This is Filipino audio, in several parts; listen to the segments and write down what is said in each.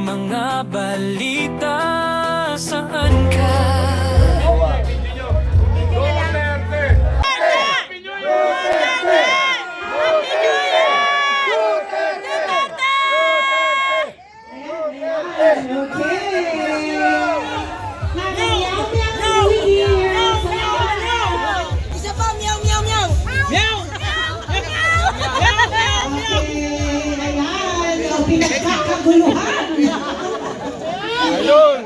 mga balita. Saan ka? Isa pa, meow, meow, meow. Meow. Pinagkakaguluhan.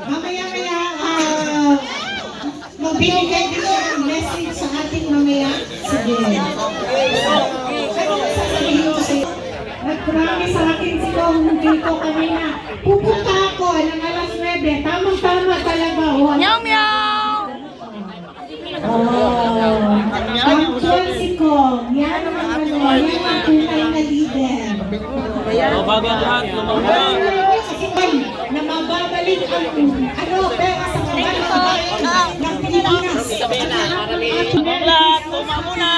Mamaya-maya, magbibigay din ng message sa ating mamaya. Sige. Ano sasabihin ko sa'yo? Nag-promise sa akin si Kong dito kanina. Pupunta ako ng alas 9. Tamang-tama talaga. Meow, meow. Actual si Kong. Yan ang tunay na leader. Bago ang lahat, lumang Na mababalik ang pera sa kabayan ng Pilipinas. Lahat, tuma muna.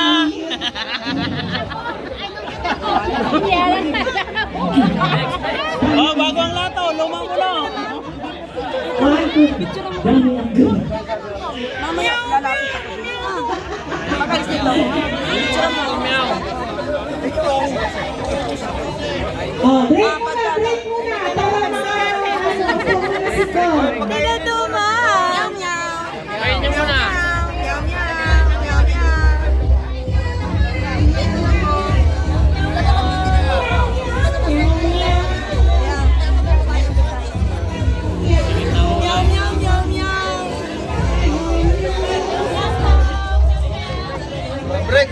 bago ang lahat, lumang muna. Mamaya, lalapit ako. Pagalis dito. Break muna. Tara mga si Kong. Tinatuma. Meow, meow. Kain niyo muna. Meow, meow. Meow, meow. Meow, meow, meow, meow. Break.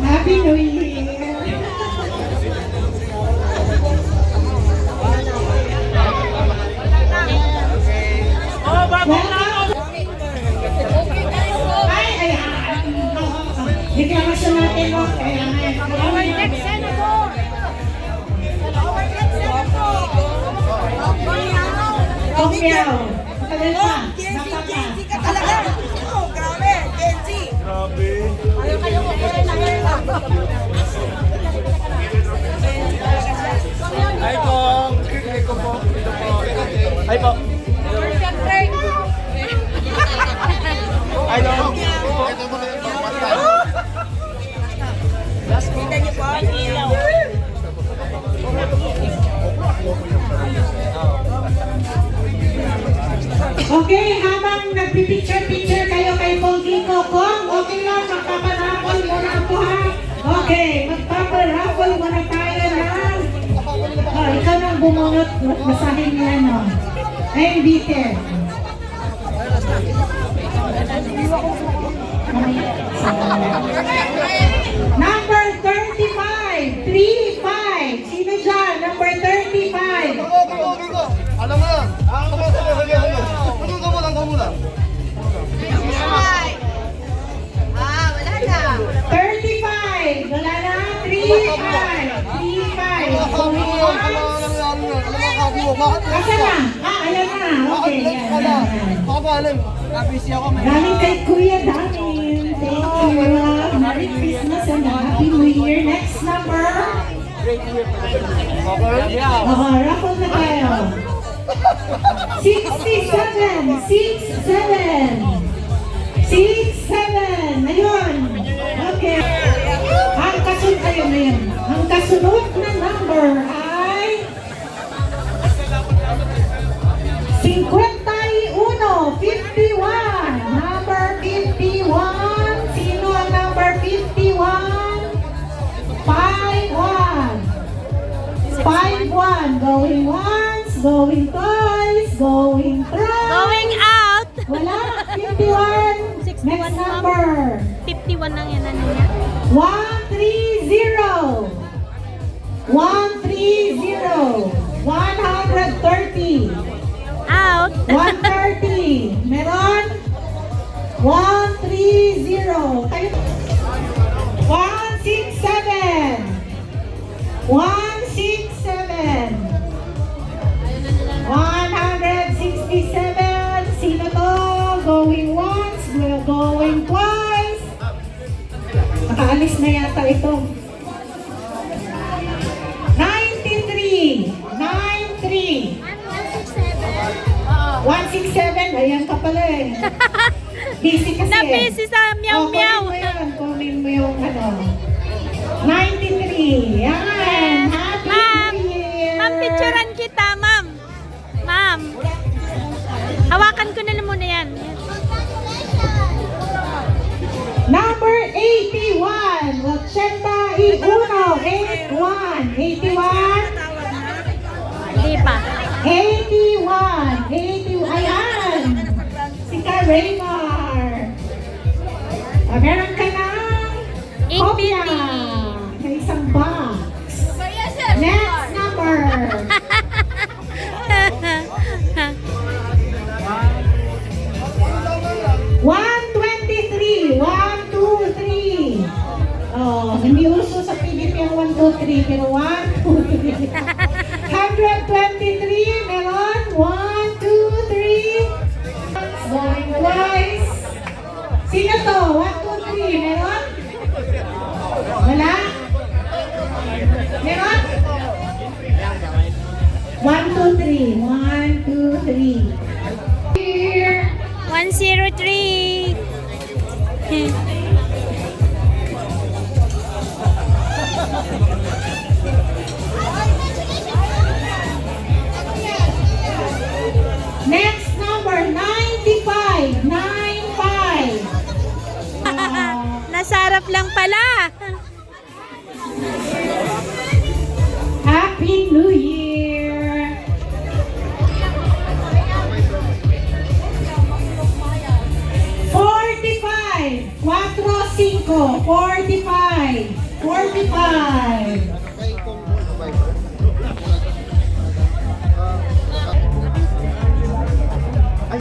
Happy New Year. Deklarasyon natin mo. Kopyaw. Matagal pa. Bata pa. ka talaga. Oh, grabe. Genji. Ayaw kayo ko Ay po. Ay po. Perfect break. Ay po. Kita niyo po ang ilaw. Okay, habang nagpipicture-picture kayo kay Pogi Kokong, okay lang, magpaparaffle muna ako ha. Okay, magpaparaffle muna tayo ng... Oh, ikaw nang bumunot, basahin niya no. Ay, bitin. Number 35, 35. Sino dyan? Number 35. Alam mo yan. Hanggang 35. Wala na. 35. 35. Asan na? Ayan na. Okay. Ayan. Galing kay Kuya Damin. Thank you. Merry Christmas and Happy New Year. Next number. Raffle na tayo. 67. 67. Ayun. Okay. Ang kasunod kayo na yun. Ang kasunod na number ay 51. 51. Number 51. Sino ang number 51? 51. 51. Going once, going twice, going thrice. Going out. Wala. 51. Next number. 51 lang yan, ano niya? 130. 130. 130. Out. 130. Meron? 130. Tayo. 167. 167. 167. Sino to? Going once, going twice. Nakaalis na yata ito. 167, ayan ka pala eh. Busy kasi. Na-busy sa meow-meow. Kunin mo yung ano. 93, yan. Happy Ma'am, New Year. ma'am, picturean kita, ma'am. Ma'am. Hawakan ko na lang muna yan. Number 81, 81, 81, Hindi pa. 81, 81, ayan. Si Ka Raymar. Meron ka na Ink kopya. beauty. May isang box. Next number. One 123. Oh, hindi uso sa PDP ang 123, pero 123. 123, meron? 1, 2, 3. Going twice. Sino to? 1, 2, 3, meron? Wala? Meron? 1, 2, 3. 1, 2, 3. Here. 103. Next number, 95. 95. Nasarap lang pala. Happy New Year! Cuatro, cinco, 45. 45.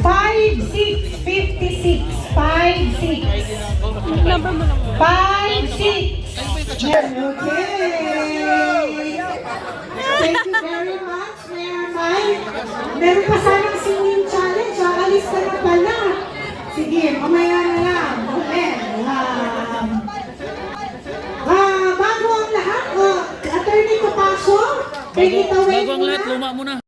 Five, six, 56. 5, 6. Number mo lang. 5, 6. Okay. Thank you very much, Mayor Mike. Meron pa sanang singing challenge. Alis ka na pala. Sige, mamaya na lang. Ulit. Bago ang lahat, Attorney Copaso, take it away Bago ang lahat, muna. luma muna.